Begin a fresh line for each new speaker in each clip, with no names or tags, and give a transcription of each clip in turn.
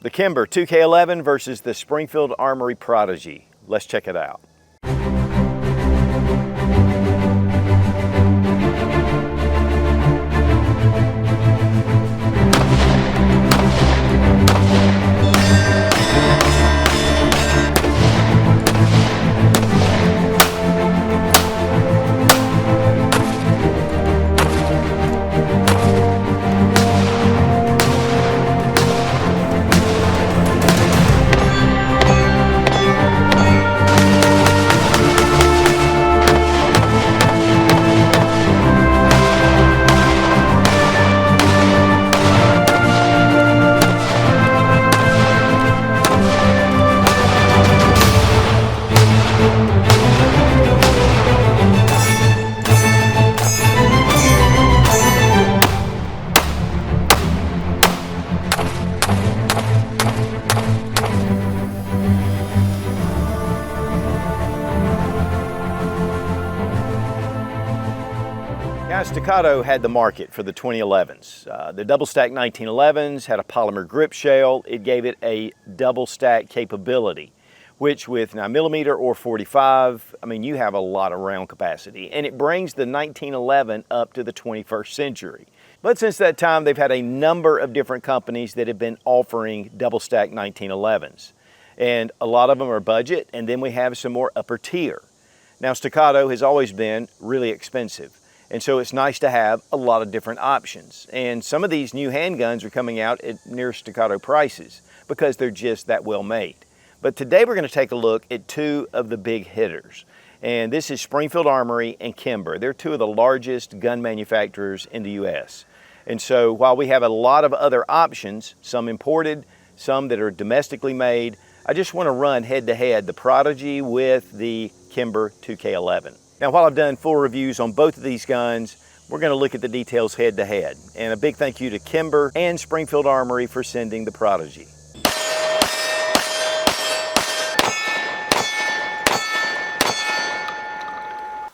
The Kimber 2K11 versus the Springfield Armory Prodigy. Let's check it out. Staccato had the market for the 2011s. The double stack 1911s had a polymer grip shell. It gave it a double stack capability, which with 9mm or 45, I mean, you have a lot of round capacity, and it brings the 1911 up to the 21st century. But since that time, they've had a number of different companies that have been offering double stack 1911s. And a lot of them are budget, and then we have some more upper tier. Now, Staccato has always been really expensive. And so it's nice to have a lot of different options. And some of these new handguns are coming out at near Staccato prices because they're just that well made. But today we're going to take a look at two of the big hitters. And this is Springfield Armory and Kimber. They're two of the largest gun manufacturers in the US. And so while we have a lot of other options, some imported, some that are domestically made, I just want to run head to head the Prodigy with the Kimber 2K11. Now, while I've done full reviews on both of these guns, we're going to look at the details head to head. And a big thank you to Kimber and Springfield Armory for sending the Prodigy.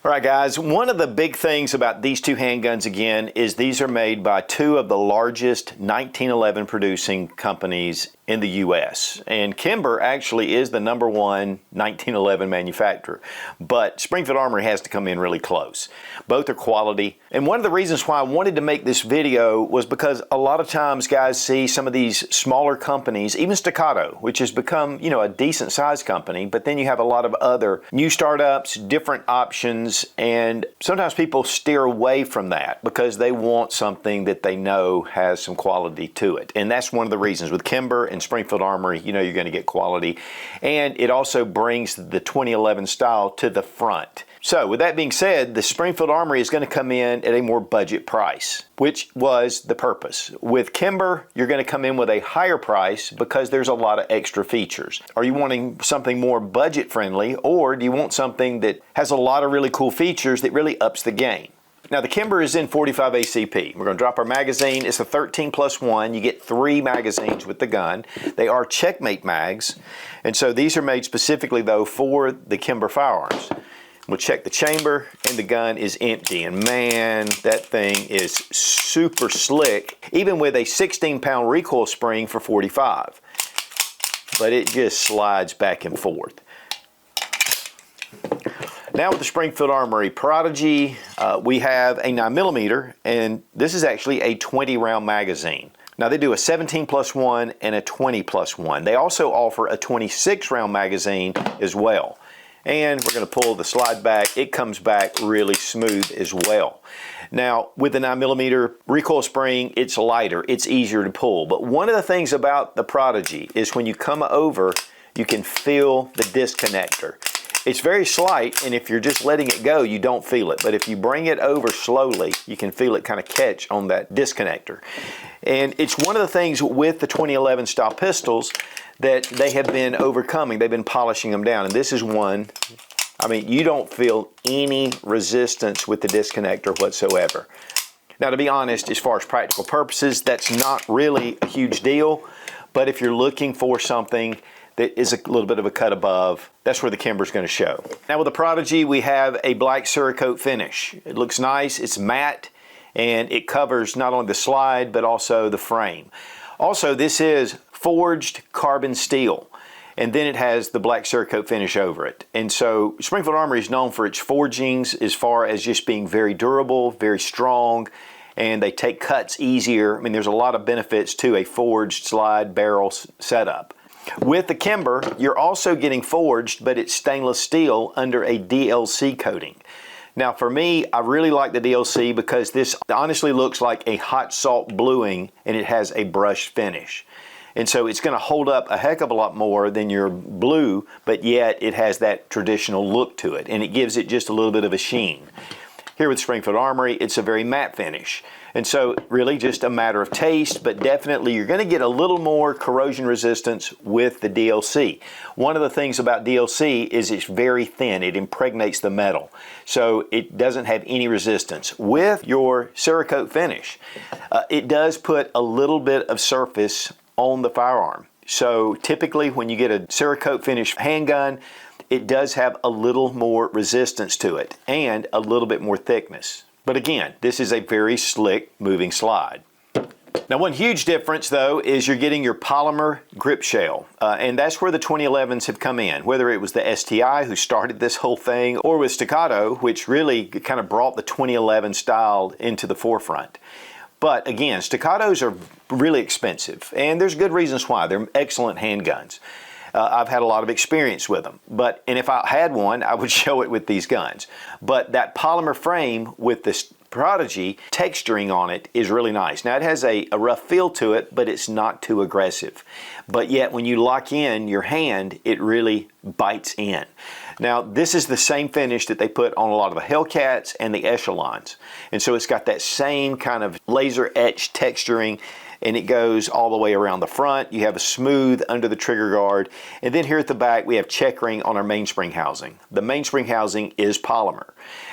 All right, guys, one of the big things about these two handguns, again, is these are made by two of the largest 1911 producing companies in the US. And Kimber actually is the #1 1911 manufacturer, but Springfield Armory has to come in really close. Both are quality. And one of the reasons why I wanted to make this video was because a lot of times guys see some of these smaller companies, even Staccato, which has become, you know, a decent sized company, but then you have a lot of other new startups, different options, and sometimes people steer away from that because they want something that they know has some quality to it. And that's one of the reasons with Kimber and Springfield Armory, you know you're going to get quality. And it also brings the 2011 style to the front. So with that being said, the Springfield Armory is going to come in at a more budget price, which was the purpose. With Kimber, you're going to come in with a higher price because there's a lot of extra features. Are you wanting something more budget friendly, or do you want something that has a lot of really cool features that really ups the game? Now the Kimber is in 45 ACP. We're going to drop our magazine. It's a 13+1. You get 3 magazines with the gun. They are checkmate mags. And so these are made specifically though for the Kimber firearms. We'll check the chamber and the gun is empty. And man, that thing is super slick, even with a 16-pound recoil spring for 45. But it just slides back and forth. Now with the Springfield Armory Prodigy, we have a 9mm, and this is actually a 20-round magazine. Now they do a 17+1 and a 20+1. They also offer a 26-round magazine as well. And we're going to pull the slide back. It comes back really smooth as well. Now with the 9mm recoil spring, it's lighter, it's easier to pull. But one of the things about the Prodigy is when you come over, you can feel the disconnector. It's very slight, and if you're just letting it go, you don't feel it. But if you bring it over slowly, you can feel it kind of catch on that disconnector. And it's one of the things with the 2011 style pistols that they have been overcoming. They've been polishing them down. And this is one, I mean, you don't feel any resistance with the disconnector whatsoever. Now, to be honest, as far as practical purposes, that's not really a huge deal. But if you're looking for something that is a little bit of a cut above, that's where the Kimber is going to show. Now with the Prodigy, we have a black Cerakote finish. It looks nice, it's matte, and it covers not only the slide, but also the frame. Also, this is forged carbon steel. And then it has the black Cerakote finish over it. And so Springfield Armory is known for its forgings as far as just being very durable, very strong, and they take cuts easier. I mean, there's a lot of benefits to a forged slide barrel setup. With the Kimber, you're also getting forged, but it's stainless steel under a DLC coating. Now for me, I really like the DLC because this honestly looks like a hot salt bluing, and it has a brushed finish. And so it's going to hold up a heck of a lot more than your blue, but yet it has that traditional look to it, and it gives it just a little bit of a sheen. Here with Springfield Armory, it's a very matte finish. And so really just a matter of taste, but definitely you're going to get a little more corrosion resistance with the DLC. One of the things about DLC is it's very thin. It impregnates the metal, so it doesn't have any resistance. With your Cerakote finish, it does put a little bit of surface on the firearm. So typically when you get a Cerakote finish handgun, it does have a little more resistance to it and a little bit more thickness. But again, this is a very slick moving slide. Now one huge difference though is you're getting your polymer grip shell, and that's where the 2011s have come in, whether it was the STI who started this whole thing or with Staccato, which really kind of brought the 2011 style into the forefront. But again, Staccatos are really expensive, and there's good reasons why. They're excellent handguns. I've had a lot of experience with them, and if I had one, I would show it with these guns. But that polymer frame with this Prodigy texturing on it is really nice. Now it has a rough feel to it, but it's not too aggressive. But yet when you lock in your hand, it really bites in. Now this is the same finish that they put on a lot of the Hellcats and the Echelons. And so it's got that same kind of laser etched texturing, and it goes all the way around the front. You have a smooth under the trigger guard. And then here at the back, we have checkering on our mainspring housing. The mainspring housing is polymer.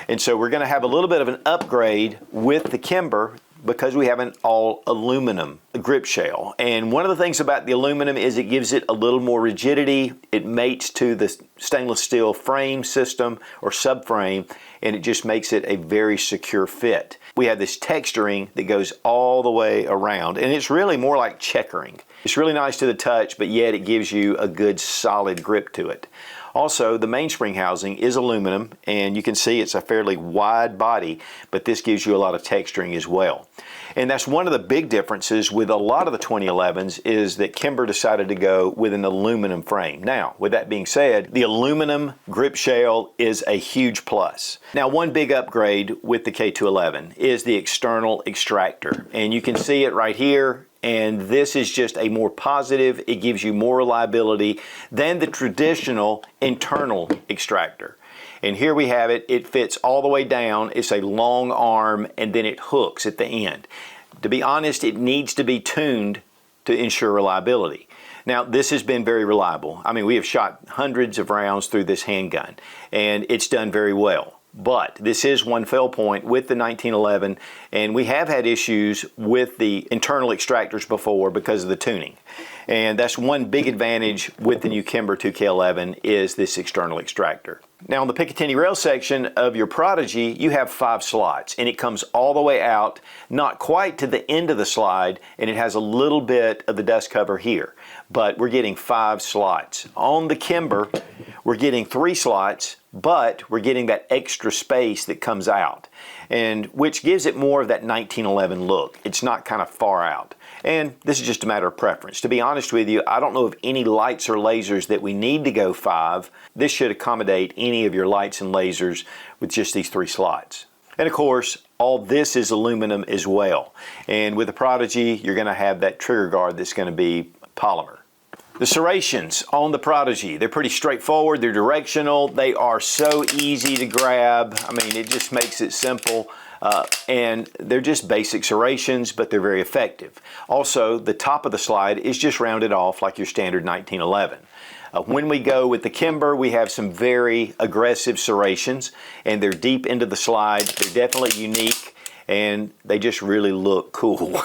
And so we're gonna have a little bit of an upgrade with the Kimber because we have an all aluminum grip shell. And one of the things about the aluminum is it gives it a little more rigidity. It mates to the stainless steel frame system or subframe, and it just makes it a very secure fit. We have this texturing that goes all the way around, and it's really more like checkering. It's really nice to the touch, but yet it gives you a good solid grip to it. Also, the mainspring housing is aluminum, and you can see it's a fairly wide body, but this gives you a lot of texturing as well. And that's one of the big differences with a lot of the 2011s is that Kimber decided to go with an aluminum frame. Now, with that being said, the aluminum grip shell is a huge plus. Now, one big upgrade with the K211 is the external extractor, and you can see it right here. And this is just a more positive, it gives you more reliability than the traditional internal extractor. And here we have it, it fits all the way down, it's a long arm, and then it hooks at the end. To be honest, it needs to be tuned to ensure reliability. Now, this has been very reliable. I mean, we have shot hundreds of rounds through this handgun, and it's done very well. But this is one fail point with the 1911, and we have had issues with the internal extractors before because of the tuning. And that's one big advantage with the new Kimber 2K11 is this external extractor. Now on the Picatinny rail section of your Prodigy, you have 5 slots, and it comes all the way out, not quite to the end of the slide, and it has a little bit of the dust cover here. But we're getting 5 slots. On the Kimber, we're getting 3 slots, but we're getting that extra space that comes out, and which gives it more of that 1911 look. It's not kind of far out. And this is just a matter of preference. To be honest with you, I don't know of any lights or lasers that we need to go 5. This should accommodate any of your lights and lasers with just these 3 slots. And of course, all this is aluminum as well. And with the Prodigy, you're gonna have that trigger guard that's gonna be polymer. The serrations on the Prodigy, they're pretty straightforward, they're directional, they are so easy to grab. I mean, it just makes it simple. And they're just basic serrations, but they're very effective. Also, the top of the slide is just rounded off like your standard 1911. When we go with the Kimber, we have some very aggressive serrations, and they're deep into the slide. They're definitely unique, and they just really look cool.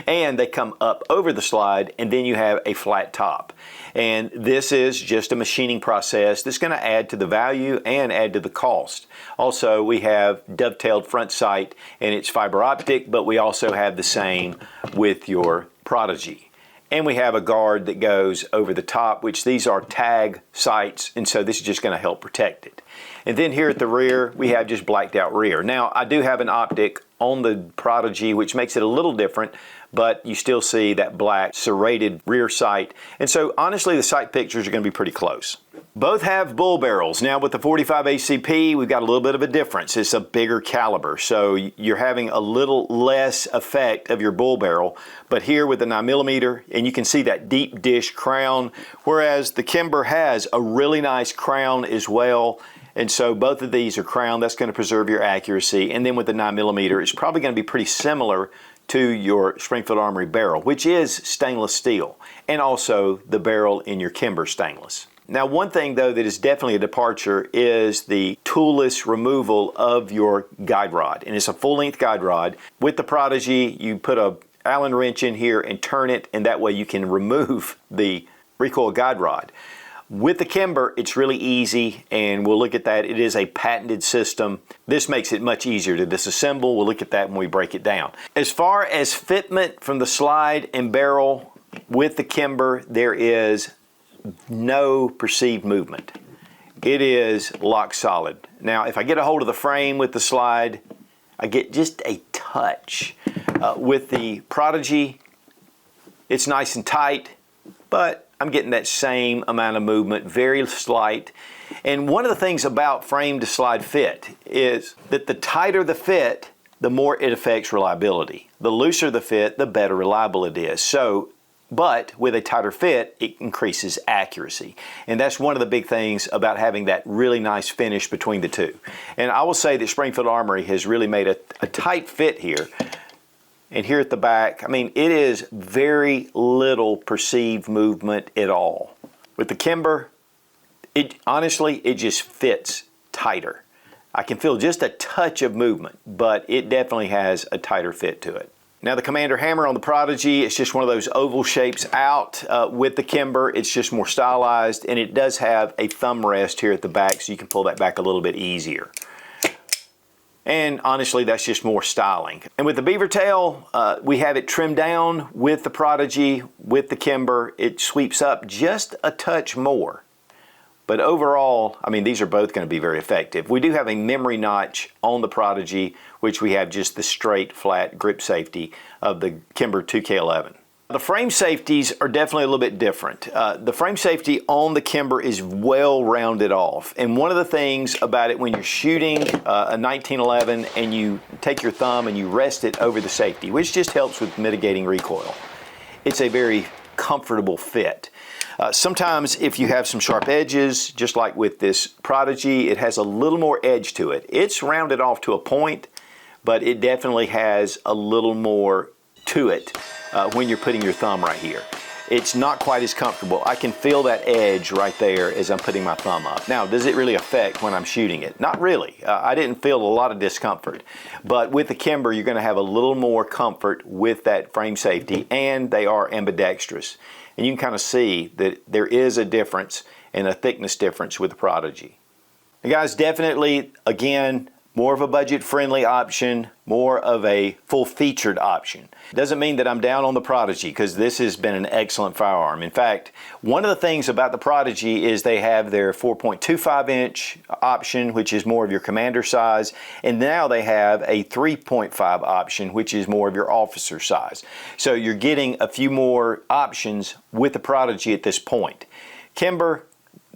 And they come up over the slide, and then you have a flat top. And this is just a machining process that's going to add to the value and add to the cost. Also, we have dovetailed front sight, and it's fiber optic, but we also have the same with your Prodigy. And we have a guard that goes over the top, which these are tag sights, and so this is just going to help protect it. And then here at the rear, we have just blacked out rear. Now, I do have an optic on the Prodigy, which makes it a little different, but you still see that black serrated rear sight. And so honestly, the sight pictures are going to be pretty close. Both have bull barrels. Now with the 45 ACP, we've got a little bit of a difference. It's a bigger caliber, so you're having a little less effect of your bull barrel. But here with the 9mm, and you can see that deep dish crown, whereas the Kimber has a really nice crown as well. And so both of these are crowned. That's going to preserve your accuracy. And then with the 9mm, it's probably going to be pretty similar to your Springfield Armory barrel, which is stainless steel, and also the barrel in your Kimber stainless. Now, one thing though that is definitely a departure is the toolless removal of your guide rod, and it's a full-length guide rod. With the Prodigy, you put a Allen wrench in here and turn it, and that way you can remove the recoil guide rod. With the Kimber, it's really easy, and we'll look at that. It is a patented system. This makes it much easier to disassemble. We'll look at that when we break it down. As far as fitment from the slide and barrel with the Kimber, there is no perceived movement. It is lock solid. Now, if I get a hold of the frame with the slide, I get just a touch. With the Prodigy, it's nice and tight, but I'm getting that same amount of movement, very slight. And one of the things about frame to slide fit is that the tighter the fit, the more it affects reliability. The looser the fit, the better reliable it is. But with a tighter fit, it increases accuracy. And that's one of the big things about having that really nice finish between the two. And I will say that Springfield Armory has really made a tight fit here. And here at the back, I mean, it is very little perceived movement at all. With the Kimber, honestly, it just fits tighter. I can feel just a touch of movement, but it definitely has a tighter fit to it. Now the Commander hammer on the Prodigy, it's just one of those oval shapes out. With the Kimber, it's just more stylized, and it does have a thumb rest here at the back, so you can pull that back a little bit easier. And honestly, that's just more styling. And with the beaver tail, we have it trimmed down with the Prodigy. With the Kimber, it sweeps up just a touch more. But overall, I mean, these are both going to be very effective. We do have a memory notch on the Prodigy, which we have just the straight, flat grip safety of the Kimber 2K11. The frame safeties are definitely a little bit different. The frame safety on the Kimber is well rounded off. And one of the things about it when you're shooting a 1911 and you take your thumb and you rest it over the safety, which just helps with mitigating recoil, it's a very comfortable fit. Sometimes if you have some sharp edges, just like with this Prodigy, it has a little more edge to it. It's rounded off to a point, but it definitely has a little more to it when you're putting your thumb right here. It's not quite as comfortable. I can feel that edge right there as I'm putting my thumb up. Now, does it really affect when I'm shooting it? Not really. I didn't feel a lot of discomfort. But with the Kimber, you're going to have a little more comfort with that frame safety, and they are ambidextrous. And you can kind of see that there is a difference and a thickness difference with the Prodigy. And guys, definitely, again, more of a budget-friendly option, more of a full-featured option. Doesn't mean that I'm down on the Prodigy, because this has been an excellent firearm. In fact, one of the things about the Prodigy is they have their 4.25-inch option, which is more of your commander size, and now they have a 3.5 option, which is more of your officer size. So you're getting a few more options with the Prodigy at this point. Kimber,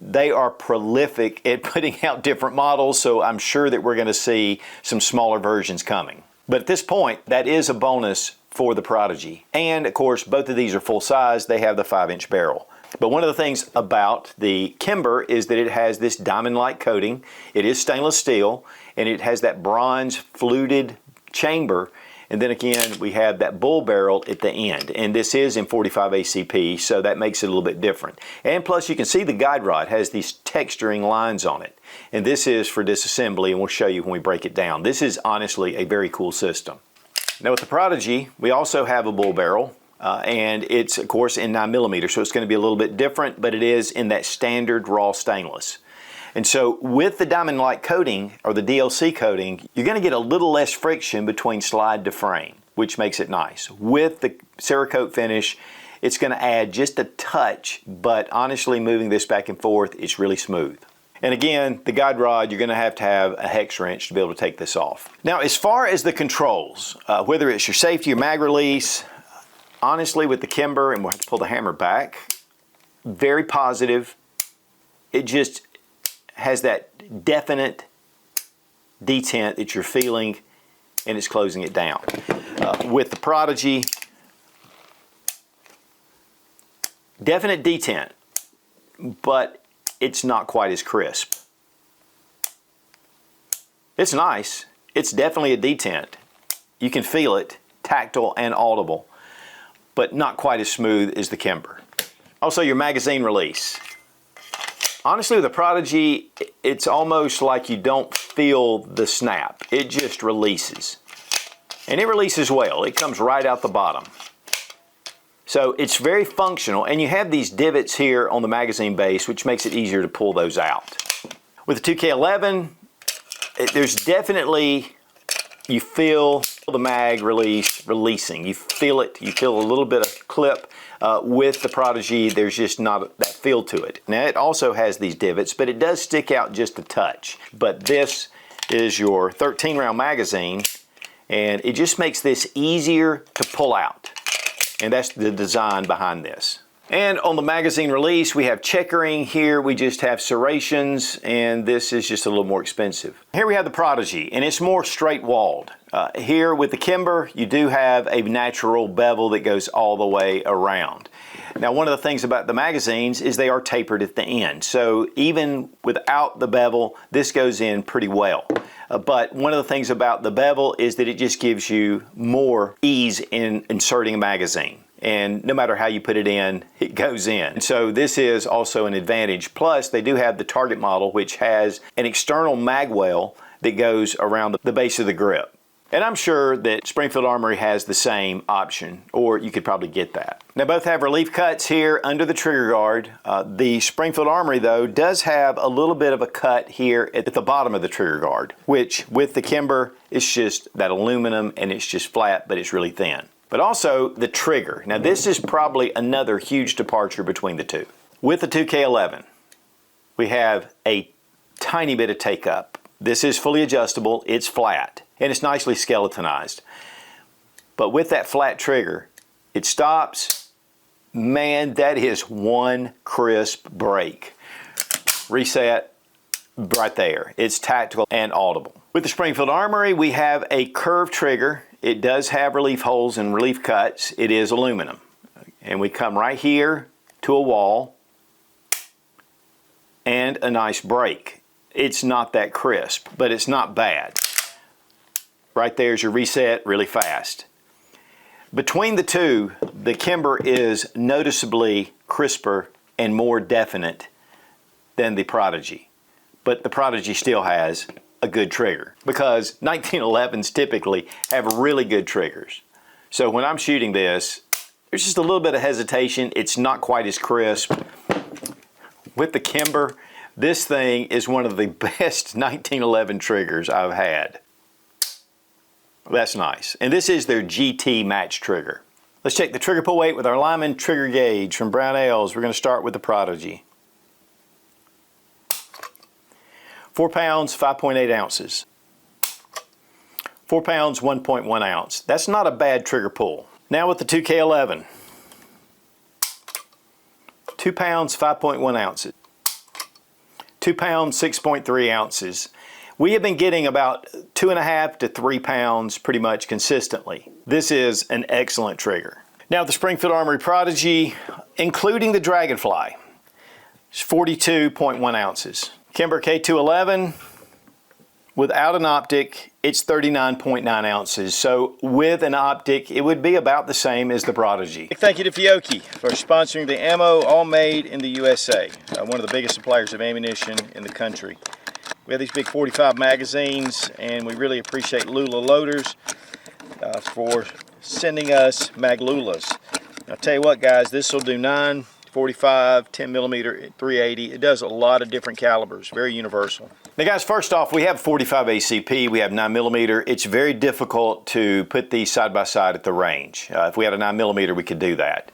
they are prolific at putting out different models, so I'm sure that we're going to see some smaller versions coming. But at this point, that is a bonus for the Prodigy. And of course, both of these are full size. They have the 5-inch barrel. But one of the things about the Kimber is that it has this diamond-like coating. It is stainless steel, and it has that bronze fluted chamber. And then again, we have that bull barrel at the end. And this is in 45 ACP, so that makes it a little bit different. And plus, you can see the guide rod has these texturing lines on it. And this is for disassembly, and we'll show you when we break it down. This is honestly a very cool system. Now with the Prodigy, we also have a bull barrel. And it's, of course, in 9mm, so it's going to be a little bit different, but it is in that standard raw stainless. And so with the diamond-like coating, or the DLC coating, you're going to get a little less friction between slide to frame, which makes it nice. With the Cerakote finish, it's going to add just a touch, but honestly, moving this back and forth, it's really smooth. And again, the guide rod, you're going to have a hex wrench to be able to take this off. Now, as far as the controls, whether it's your safety or mag release, honestly, with the Kimber, and we'll have to pull the hammer back, very positive. It just has that definite detent that you're feeling, and it's closing it down. With the Prodigy, definite detent, but it's not quite as crisp. It's nice. It's definitely a detent. You can feel it, tactile and audible, but not quite as smooth as the Kimber. Also, your magazine release. Honestly, with the Prodigy, it's almost like you don't feel the snap. It just releases. And it releases well. It comes right out the bottom. So it's very functional, and you have these divots here on the magazine base, which makes it easier to pull those out. With the 2K11, there's definitely, you feel the mag release releasing. You feel it. You feel a little bit of clip. With the Prodigy, there's just not that feel to it. Now, it also has these divots, but it does stick out just a touch. But this is your 13-round magazine, and it just makes this easier to pull out. And that's the design behind this. And on the magazine release, we have checkering. Here we just have serrations, and this is just a little more expensive. Here we have the Prodigy, and it's more straight-walled. Here with the Kimber, you do have a natural bevel that goes all the way around. Now, one of the things about the magazines is they are tapered at the end. So even without the bevel, this goes in pretty well. But one of the things about the bevel is that it just gives you more ease in inserting a magazine. And no matter how you put it in, it goes in. So this is also an advantage. Plus, they do have the Target model, which has an external mag well that goes around the base of the grip. And I'm sure that Springfield Armory has the same option, or you could probably get that. Now, both have relief cuts here under the trigger guard. The Springfield Armory, though, does have a little bit of a cut here at the bottom of the trigger guard, which with the Kimber, it's just that aluminum and it's just flat, but it's really thin. But also the trigger. Now, this is probably another huge departure between the two. With the 2K11, we have a tiny bit of take up. This is fully adjustable, it's flat, and it's nicely skeletonized. But with that flat trigger, it stops. Man, that is one crisp break. Reset, right there. It's tactical and audible. With the Springfield Armory, we have a curved trigger. It does have relief holes and relief cuts. It is aluminum. And we come right here to a wall and a nice break. It's not that crisp, but it's not bad. Right there's your reset, really fast. Between the two, the Kimber is noticeably crisper and more definite than the Prodigy. But the Prodigy still has a good trigger because 1911s typically have really good triggers. So when I'm shooting this, there's just a little bit of hesitation. It's not quite as crisp. With the Kimber, this thing is one of the best 1911 triggers I've had. That's nice. And this is their GT match trigger. Let's check the trigger pull weight with our Lyman trigger gauge from Brownells. We're going to start with the Prodigy. 4 pounds, 5.8 ounces. 4 pounds, 1.1 ounce. That's not a bad trigger pull. Now with the 2K11. 2 pounds, 5.1 ounces. 2 pounds, 6.3 ounces. We have been getting about 2.5 to 3 pounds pretty much consistently. This is an excellent trigger. Now the Springfield Armory Prodigy, including the Dragonfly, is 42.1 ounces. Kimber K211, without an optic, it's 39.9 ounces. So with an optic, it would be about the same as the Prodigy. Big thank you to Fiocchi for sponsoring the ammo, all made in the USA. One of the biggest suppliers of ammunition in the country. We have these big 45 magazines, and we really appreciate Lula Loaders for sending us Maglulas. I'll tell you what, guys, this will do 9, 45, 10 millimeter, 380. It does a lot of different calibers, very universal. Now guys, first off, we have 45 ACP, we have 9 millimeter. It's very difficult to put these side by side at the range. If we had a 9 millimeter, we could do that.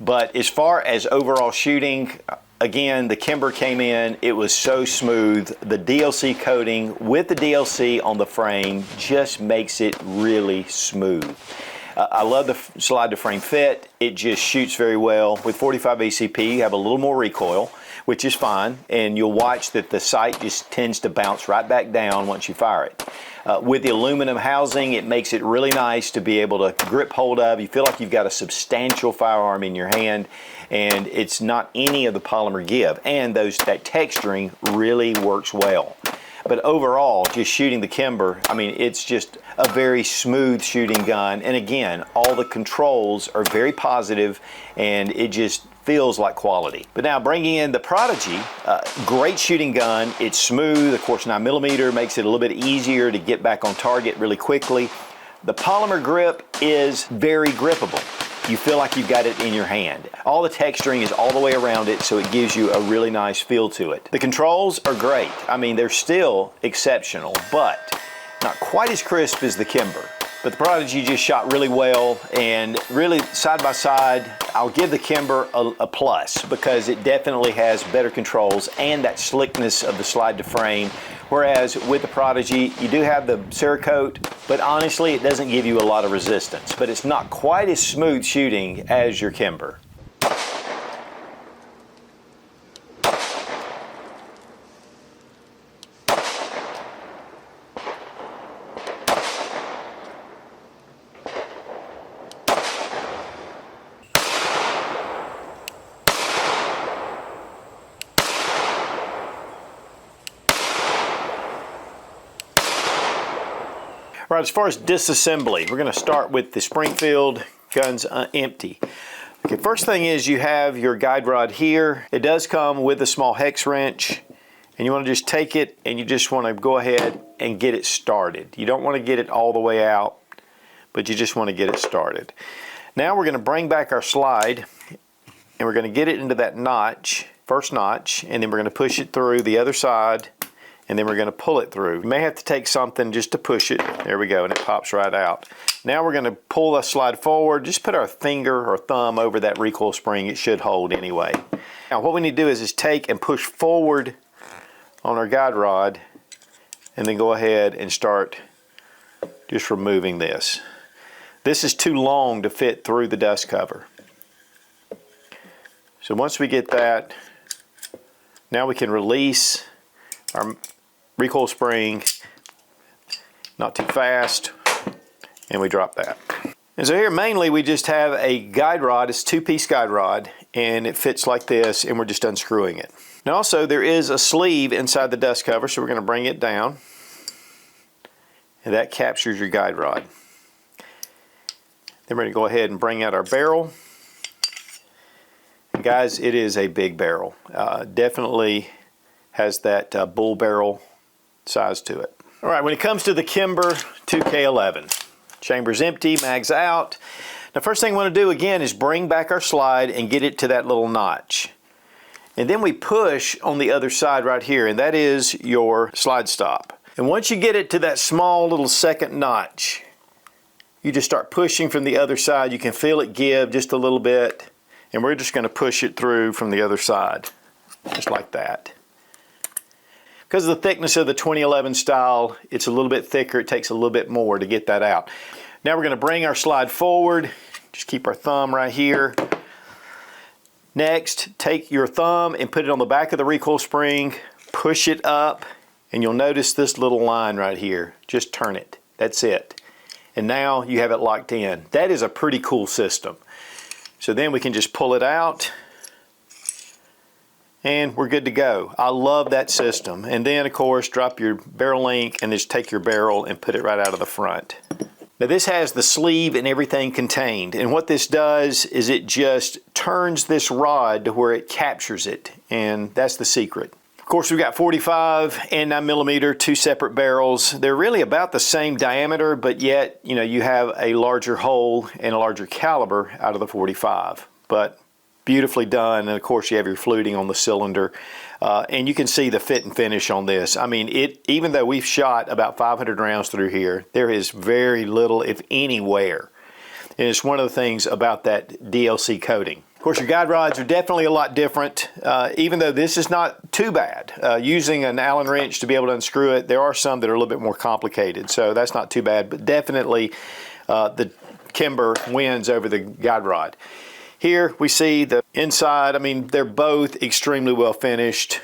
But as far as overall shooting, again, the Kimber came in, it was so smooth. The DLC coating with the DLC on the frame just makes it really smooth. I love the slide to frame fit. It just shoots very well. With 45 ACP, you have a little more recoil, which is fine, and you'll watch that the sight just tends to bounce right back down once you fire it. With the aluminum housing, it makes it really nice to be able to grip hold of. You feel like you've got a substantial firearm in your hand, and it's not any of the polymer give. And that texturing really works well. But overall, just shooting the Kimber, I mean, it's just a very smooth shooting gun. And again, all the controls are very positive, and it just feels like quality. But now bringing in the Prodigy, great shooting gun. It's smooth. Of course, 9mm makes it a little bit easier to get back on target really quickly. The polymer grip is very grippable. You feel like you've got it in your hand. All the texturing is all the way around it, so it gives you a really nice feel to it. The controls are great. I mean, they're still exceptional, but not quite as crisp as the Kimber. But the Prodigy just shot really well, and really side by side, I'll give the Kimber a plus because it definitely has better controls and that slickness of the slide to frame. Whereas with the Prodigy, you do have the Cerakote, but honestly, it doesn't give you a lot of resistance. But it's not quite as smooth shooting as your Kimber. Right, as far as disassembly, we're going to start with the Springfield guns empty. Okay, first thing is you have your guide rod here. It does come with a small hex wrench, and you want to just take it and you just want to go ahead and get it started. You don't want to get it all the way out, but you just want to get it started. Now we're going to bring back our slide, and we're going to get it into that notch, first notch, and then we're going to push it through the other side, and then we're going to pull it through. You may have to take something just to push it. There we go, and it pops right out. Now we're going to pull the slide forward. Just put our finger or thumb over that recoil spring. It should hold anyway. Now what we need to do is take and push forward on our guide rod, and then go ahead and start just removing this. This is too long to fit through the dust cover. So once we get that, now we can release our recoil spring, not too fast, and we drop that. And so here mainly we just have a guide rod. It's a two-piece guide rod, and it fits like this, and we're just unscrewing it. Now also there is a sleeve inside the dust cover, so we're going to bring it down, and that captures your guide rod. Then we're going to go ahead and bring out our barrel. And guys, it is a big barrel. Definitely has that bull barrel size to it. All right, when it comes to the Kimber 2K11, chamber's empty, mag's out. Now first thing we want to do again is bring back our slide and get it to that little notch. And then we push on the other side right here, and that is your slide stop. And once you get it to that small little second notch, you just start pushing from the other side. You can feel it give just a little bit, and we're just going to push it through from the other side, just like that. Because of the thickness of the 2011 style, it's a little bit thicker. It takes a little bit more to get that out. Now we're going to bring our slide forward. Just keep our thumb right here. Next, take your thumb and put it on the back of the recoil spring. Push it up, and you'll notice this little line right here. Just turn it. That's it. And now you have it locked in. That is a pretty cool system. So then we can just pull it out, and we're good to go. I love that system. And then of course drop your barrel link and just take your barrel and put it right out of the front. Now this has the sleeve and everything contained, and what this does is it just turns this rod to where it captures it, and that's the secret. Of course we've got 45 and 9mm, two separate barrels. They're really about the same diameter, but yet you have a larger hole and a larger caliber out of the 45. But beautifully done, and of course you have your fluting on the cylinder, and you can see the fit and finish on this. I mean, even though we've shot about 500 rounds through here, there is very little, if any, wear. And it's one of the things about that DLC coating. Of course, your guide rods are definitely a lot different, even though this is not too bad. Using an Allen wrench to be able to unscrew it, there are some that are a little bit more complicated, so that's not too bad, but definitely the Kimber wins over the guide rod. Here we see the inside. I mean, they're both extremely well finished,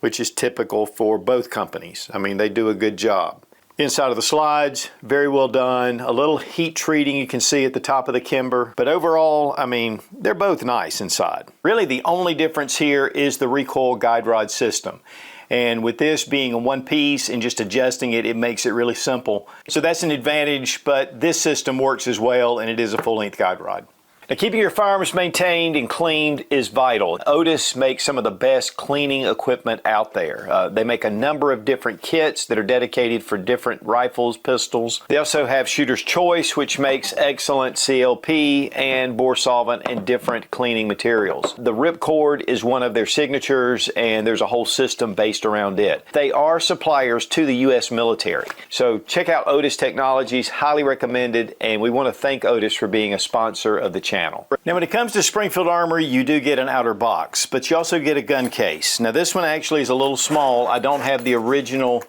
which is typical for both companies. I mean, they do a good job. Inside of the slides, very well done. A little heat treating you can see at the top of the Kimber, but overall, I mean, they're both nice inside. Really, the only difference here is the recoil guide rod system. And with this being a one piece and just adjusting it, it makes it really simple. So that's an advantage, but this system works as well, and it is a full-length guide rod. Now, keeping your firearms maintained and cleaned is vital. Otis makes some of the best cleaning equipment out there. They make a number of different kits that are dedicated for different rifles, pistols. They also have Shooter's Choice, which makes excellent CLP and bore solvent and different cleaning materials. The Ripcord is one of their signatures, and there's a whole system based around it. They are suppliers to the U.S. military. So check out Otis Technologies, highly recommended, and we want to thank Otis for being a sponsor of the channel. Now, when it comes to Springfield Armory, you do get an outer box, but you also get a gun case. Now, this one actually is a little small. I don't have the original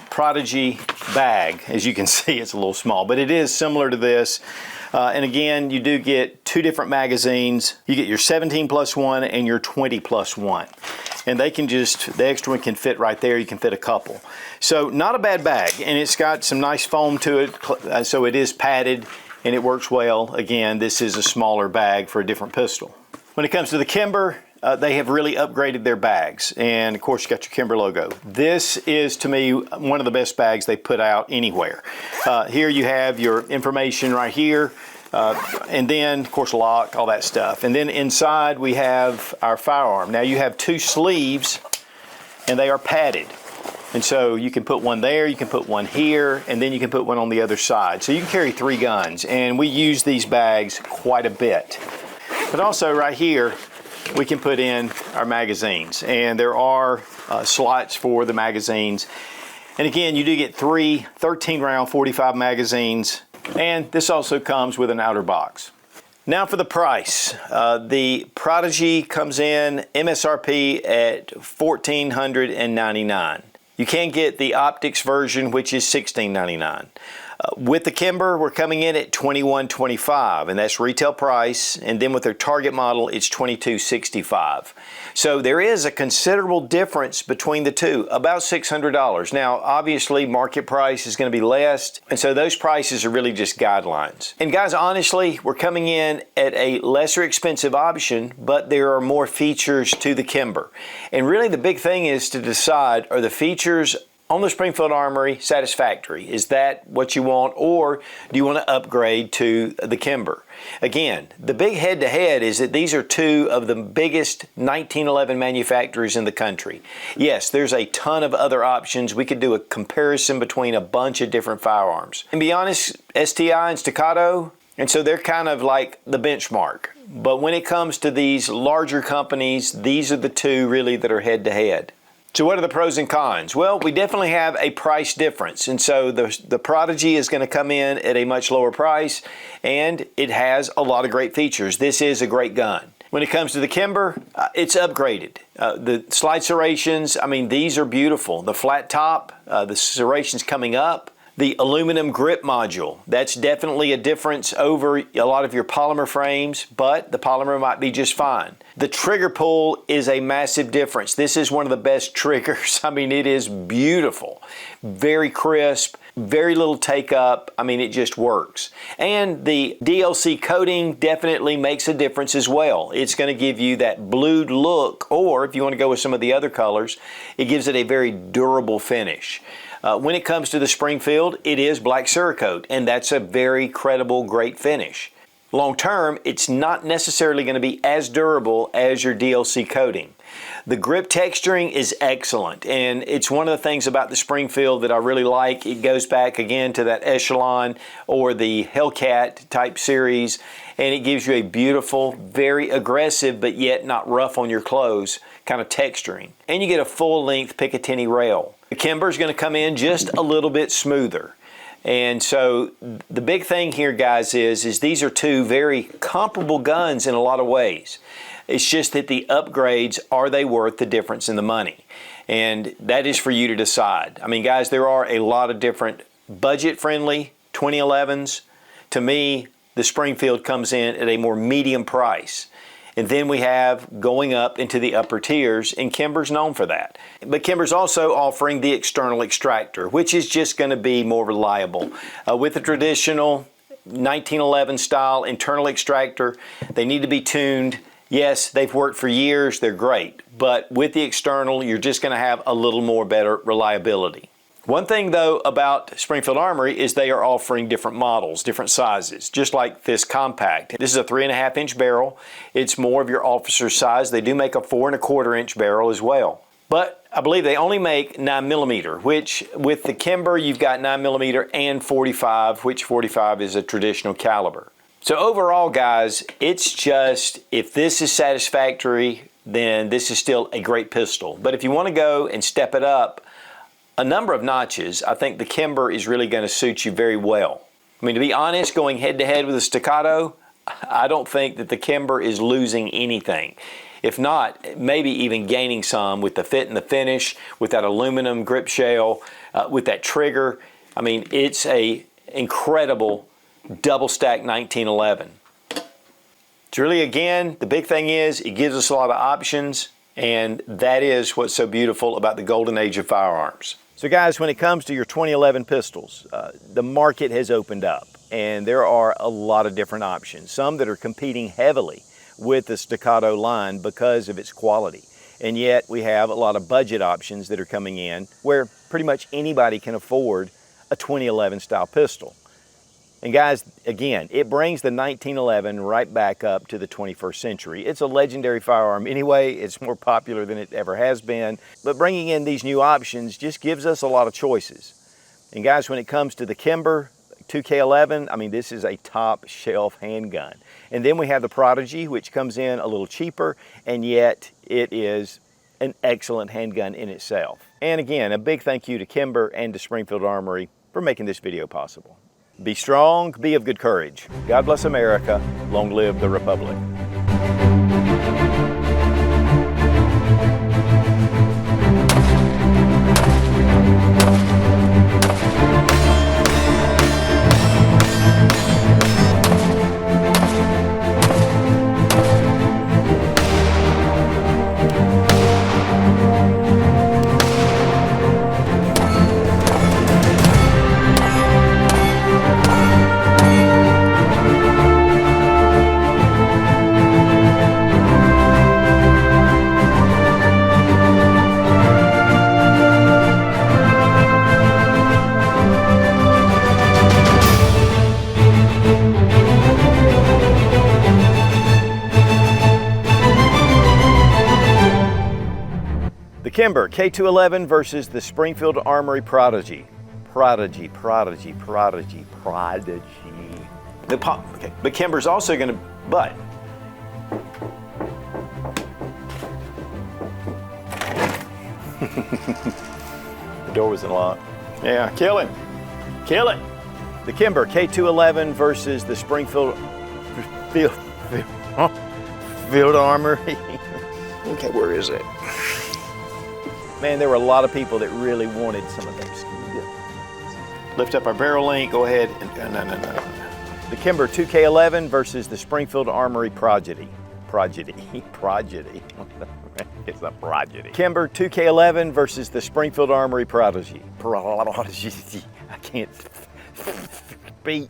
Prodigy bag. As you can see, it's a little small, but it is similar to this. And again, you do get two different magazines. You get your 17+1 and your 20+1. And they can just, the extra one can fit right there. You can fit a couple. So not a bad bag, and it's got some nice foam to it, so it is padded. And it works well. Again, this is a smaller bag for a different pistol. When it comes to the Kimber, they have really upgraded their bags. And of course, you got your Kimber logo. This is, to me, one of the best bags they put out anywhere. Here you have your information right here. And then, of course, lock, all that stuff. And then inside, we have our firearm. Now, you have two sleeves, and they are padded. And so you can put one there, you can put one here, and then you can put one on the other side. So you can carry 3 guns, and we use these bags quite a bit. But also right here, we can put in our magazines, and there are slots for the magazines. And again, you do get 3 13-round 45 magazines, and this also comes with an outer box. Now for the price. The Prodigy comes in MSRP at $1,499. You can get the optics version, which is $16.99. With the Kimber, we're coming in at $21.25, and that's retail price. And then with their target model, it's $22.65. So there is a considerable difference between the two, about $600. Now, obviously, market price is going to be less, and so those prices are really just guidelines. And guys, honestly, we're coming in at a lesser expensive option, but there are more features to the Kimber. And really, the big thing is to decide, are the features on the Springfield Armory satisfactory? Is that what you want, or do you want to upgrade to the Kimber? Again, the big head-to-head is that these are two of the biggest 1911 manufacturers in the country. Yes, there's a ton of other options. We could do a comparison between a bunch of different firearms. And to be honest, STI and Staccato, and so they're kind of like the benchmark. But when it comes to these larger companies, these are the two really that are head-to-head. So what are the pros and cons? Well, we definitely have a price difference. And so the Prodigy is going to come in at a much lower price, and it has a lot of great features. This is a great gun. When it comes to the Kimber, it's upgraded. The slide serrations, I mean, these are beautiful. The flat top, the serrations coming up. The aluminum grip module, that's definitely a difference over a lot of your polymer frames, but the polymer might be just fine. The trigger pull is a massive difference. This is one of the best triggers. I mean, it is beautiful, very crisp, very little take up. I mean, it just works. And the DLC coating definitely makes a difference as well. It's going to give you that blued look, or if you want to go with some of the other colors, it gives it a very durable finish. When it comes to the Springfield, it is black Cerakote, and that's a very credible, great finish. Long term, it's not necessarily going to be as durable as your DLC coating. The grip texturing is excellent, and it's one of the things about the Springfield that I really like. It goes back again to that Echelon or the Hellcat type series, and it gives you a beautiful, very aggressive, but yet not rough on your clothes kind of texturing. And you get a full-length Picatinny rail. The Kimber is going to come in just a little bit smoother. And so the big thing here, guys, is these are two very comparable guns in a lot of ways. It's just that the upgrades, are they worth the difference in the money? And that is for you to decide. I mean, guys, there are a lot of different budget-friendly 2011s. To me, the Springfield comes in at a more medium price. And then we have going up into the upper tiers, and Kimber's known for that. But Kimber's also offering the external extractor, which is just going to be more reliable. With the traditional 1911 style internal extractor, they need to be tuned. Yes, they've worked for years, they're great. But with the external, you're just going to have a little more better reliability. One thing, though, about Springfield Armory is they are offering different models, different sizes, just like this compact. This is a 3.5-inch barrel. It's more of your officer's size. They do make a 4.25-inch barrel as well. But I believe they only make 9mm, which with the Kimber, you've got 9mm and 45, which 45 is a traditional caliber. So overall, guys, it's just, if this is satisfactory, then this is still a great pistol. But if you want to go and step it up a number of notches, I think the Kimber is really going to suit you very well. I mean, to be honest, going head-to-head with a staccato, I don't think that the Kimber is losing anything. If not, maybe even gaining some with the fit and the finish, with that aluminum grip shell, with that trigger. I mean, it's a incredible double-stack 1911. It's really, again, the big thing is it gives us a lot of options, and that is what's so beautiful about the golden age of firearms. So guys, when it comes to your 2011 pistols, the market has opened up, and there are a lot of different options. Some that are competing heavily with the staccato line because of its quality. And yet we have a lot of budget options that are coming in where pretty much anybody can afford a 2011 style pistol. And guys, again, it brings the 1911 right back up to the 21st century. It's a legendary firearm anyway. It's more popular than it ever has been. But bringing in these new options just gives us a lot of choices. And guys, when it comes to the Kimber 2K11, I mean, this is a top shelf handgun. And then we have the Prodigy, which comes in a little cheaper, and yet it is an excellent handgun in itself. And again, a big thank you to Kimber and to Springfield Armory for making this video possible. Be strong, be of good courage. God bless America. Long live the Republic. The Kimber K211 versus the Springfield Armory Prodigy. Prodigy. Okay, but Kimber's also going to, the door wasn't locked. Yeah, kill him. Kill it. The Kimber K211 versus the Springfield Field Armory. Okay, where is it? Man, there were a lot of people that really wanted some of those. Lift up our barrel length, go ahead. No. The Kimber 2K11 versus the Springfield Armory Prodigy. Prodigy. It's a Prodigy. Kimber 2K11 versus the Springfield Armory Prodigy. I can't speak.